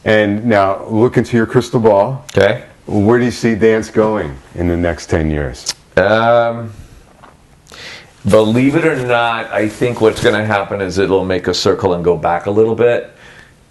And now, look into your crystal ball. Okay. Where do you see dance going in the next 10 years? Believe it or not, I think what's going to happen is it'll make a circle and go back a little bit.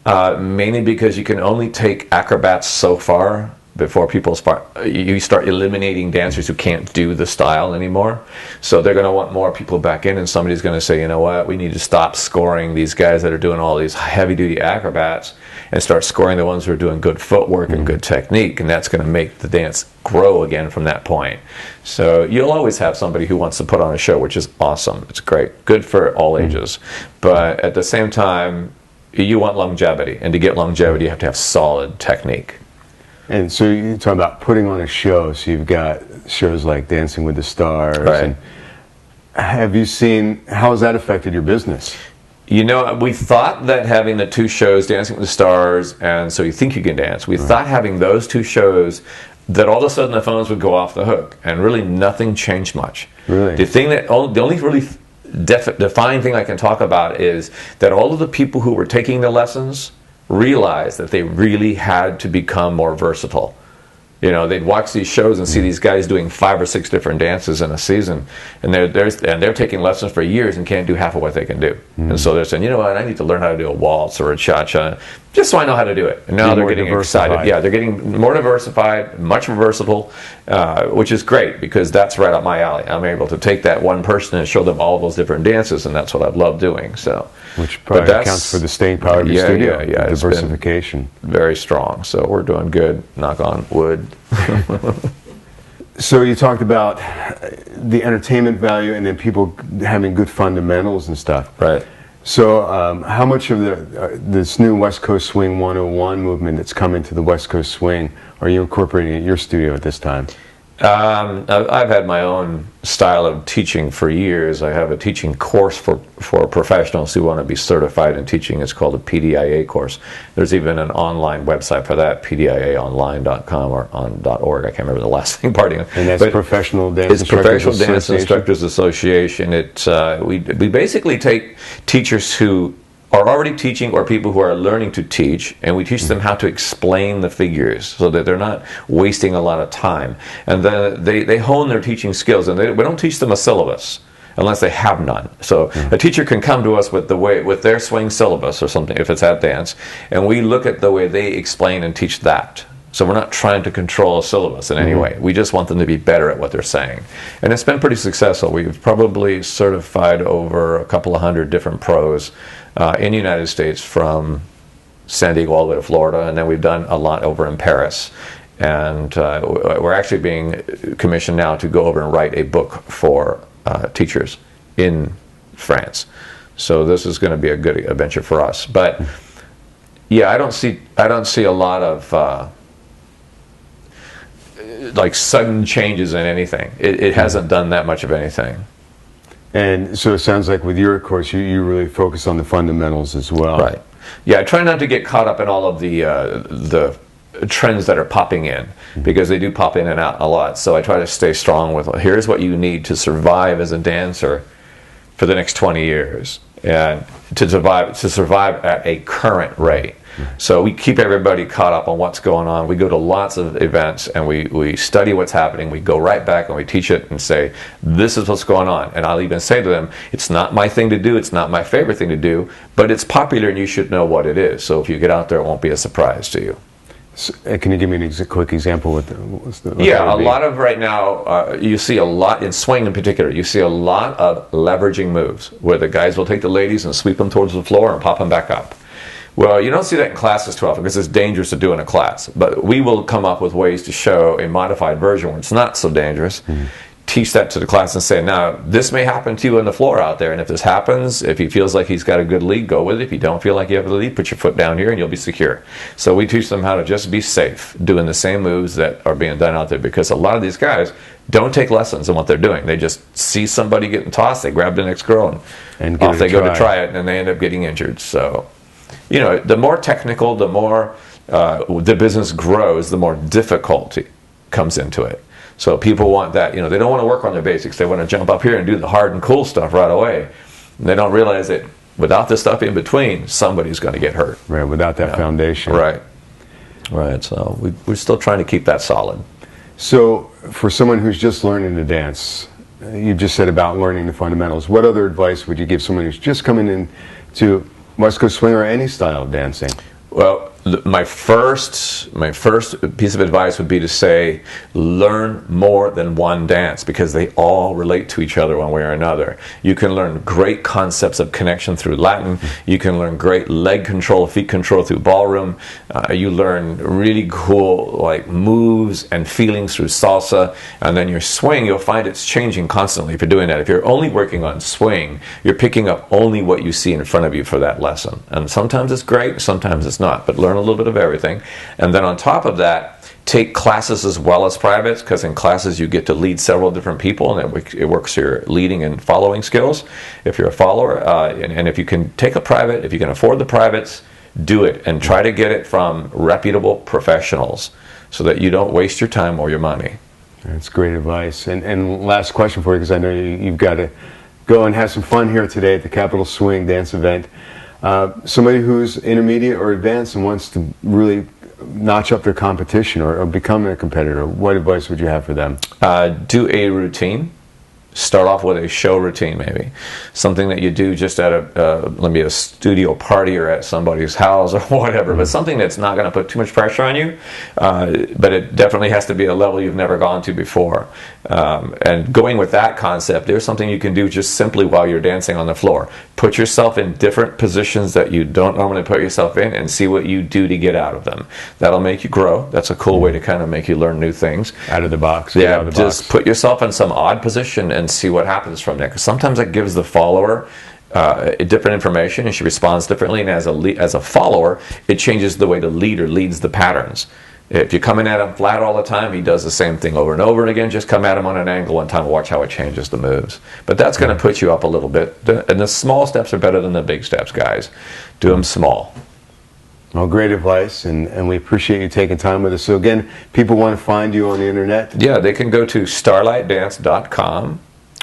Mainly because you can only take acrobats so far before you start eliminating dancers who can't do the style anymore. So they're going to want more people back in, and somebody's going to say, you know what, we need to stop scoring these guys that are doing all these heavy-duty acrobats and start scoring the ones who are doing good footwork and good technique, and that's going to make the dance grow again from that point. So you'll always have somebody who wants to put on a show, which is awesome. It's great. Good for all ages. But at the same time, you want longevity, and to get longevity you have to have solid technique. And so you talk about putting on a show, so you've got shows like Dancing with the Stars. Right. And have you seen, how has that affected your business? You know, we thought that having the two shows, Dancing with the Stars and So You Think You Can Dance, we thought having those two shows, that all of a sudden the phones would go off the hook, and really nothing changed much. Really? The only really defining thing I can talk about is that all of the people who were taking the lessons realized that they really had to become more versatile. You know, they'd watch these shows and see these guys doing 5 or 6 different dances in a season, and they're taking lessons for years and can't do half of what they can do. And so they're saying, you know what, I need to learn how to do a waltz or a cha-cha, just so I know how to do it. And now they're getting excited. Yeah, they're getting more diversified, much more versatile, which is great, because that's right up my alley. I'm able to take that one person and show them all those different dances, and that's what I love doing. So, which probably accounts for the staying power of your studio. Yeah, diversification. Very strong. So we're doing good. Knock on wood. So you talked about the entertainment value, and then people having good fundamentals and stuff. Right. So how much of this new West Coast Swing 101 movement that's coming to the West Coast Swing are you incorporating at your studio at this time? I've had my own style of teaching for years. I have a teaching course for professionals who want to be certified in teaching. It's called a PDIA course. There's even an online website for that, pdiaonline.com or .org. I can't remember the last thing part of it. And that's Professional Dance Instructors Professional Dance Instructors Association. We basically take teachers who are already teaching or people who are learning to teach, and we teach them how to explain the figures so that they're not wasting a lot of time. And then they hone their teaching skills, and we don't teach them a syllabus unless they have none. So a teacher can come to us with their swing syllabus or something, if it's at dance, and we look at the way they explain and teach that. So we're not trying to control a syllabus in any way. We just want them to be better at what they're saying. And it's been pretty successful. We've probably certified over a couple of hundred different pros in the United States, from San Diego all the way to Florida, and then we've done a lot over in Paris. And we're actually being commissioned now to go over and write a book for teachers in France. So this is going to be a good adventure for us. But yeah, I don't see a lot of like sudden changes in anything. It hasn't done that much of anything. And so it sounds like with your course, you really focus on the fundamentals as well. Right. Yeah, I try not to get caught up in all of the trends that are popping in, because they do pop in and out a lot. So I try to stay strong with, here's what you need to survive as a dancer for the next 20 years, and to survive at a current rate. So we keep everybody caught up on what's going on. We go to lots of events, and we study what's happening. We go right back and we teach it and say, this is what's going on. And I'll even say to them, it's not my thing to do, it's not my favorite thing to do, but it's popular and you should know what it is. So if you get out there, it won't be a surprise to you. So, can you give me a quick example? What yeah, a lot of right now, you see a lot, in swing in particular, you see a lot of leveraging moves, where the guys will take the ladies and sweep them towards the floor and pop them back up. Well, you don't see that in classes too often, because it's dangerous to do in a class. But we will come up with ways to show a modified version where it's not so dangerous. Teach that to the class and say, now, this may happen to you on the floor out there, and if this happens, if he feels like he's got a good lead, go with it. If you don't feel like you have a lead, put your foot down here and you'll be secure. So we teach them how to just be safe, doing the same moves that are being done out there, because a lot of these guys don't take lessons in what they're doing. They just see somebody getting tossed, they grab the next girl, and off they go to try it, and they end up getting injured. So, you know, the more technical, the more the business grows, the more difficulty comes into it. So people want that, you know, they don't want to work on their basics. They want to jump up here and do the hard and cool stuff right away. And they don't realize that without the stuff in between, somebody's going to get hurt. Right, without that foundation. Right. Right, so we're still trying to keep that solid. So, for someone who's just learning to dance, you just said about learning the fundamentals. What other advice would you give someone who's just coming in to West Coast swing or any style of dancing? Well, my first piece of advice would be to say, learn more than one dance, because they all relate to each other one way or another. You can learn great concepts of connection through Latin. You can learn great leg control, feet control through ballroom. You learn really cool like moves and feelings through salsa. And then your swing, you'll find it's changing constantly if you're doing that. If you're only working on swing, you're picking up only what you see in front of you for that lesson. And sometimes it's great, sometimes it's not. But learn a little bit of everything. And then on top of that, take classes as well as privates, because in classes you get to lead several different people, and it works your leading and following skills if you're a follower. And if you can take a private, if you can afford the privates, do it, and try to get it from reputable professionals so that you don't waste your time or your money. That's great advice. And last question for you, because I know you've got to go and have some fun here today at the Capital Swing Dance event. Somebody who's intermediate or advanced and wants to really notch up their competition or become a competitor, what advice would you have for them? Do a routine. Start off with a show routine, maybe something that you do just at a studio party or at somebody's house or whatever, but something that's not going to put too much pressure on you, but it definitely has to be a level you've never gone to before. And going with that concept, there's something you can do just simply while you're dancing on the floor. Put yourself in different positions that you don't normally put yourself in and see what you do to get out of them. That'll make you grow. That's a cool way to kind of make you learn new things. Out of the box. Yeah, just put yourself in some odd position and see what happens from there. Because sometimes it gives the follower different information, and she responds differently. And as a follower, it changes the way the leader leads the patterns. If you're coming at him flat all the time, he does the same thing over and over again. Just come at him on an angle one time and watch how it changes the moves. But that's going to put you up a little bit. And the small steps are better than the big steps, guys. Do them small. Well, great advice, and we appreciate you taking time with us. So again, people want to find you on the internet? Yeah, they can go to starlightdance.com,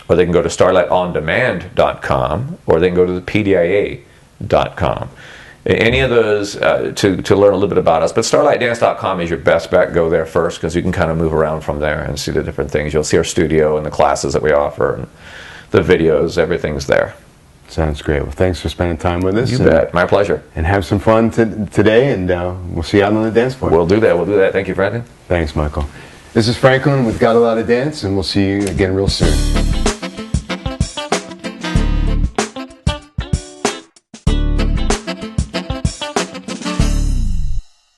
or they can go to starlightondemand.com, or they can go to the PDIA.com. Any of those to learn a little bit about us. But starlightdance.com is your best bet. Go there first, because you can kind of move around from there and see the different things. You'll see our studio and the classes that we offer and the videos. Everything's there. Sounds great. Well, thanks for spending time with us. You bet. My pleasure. And have some fun today, and we'll see you out on the dance floor. We'll do that. Thank you, Franklin. Thanks, Michael. This is Franklin with GottaLottaDance, and we'll see you again real soon.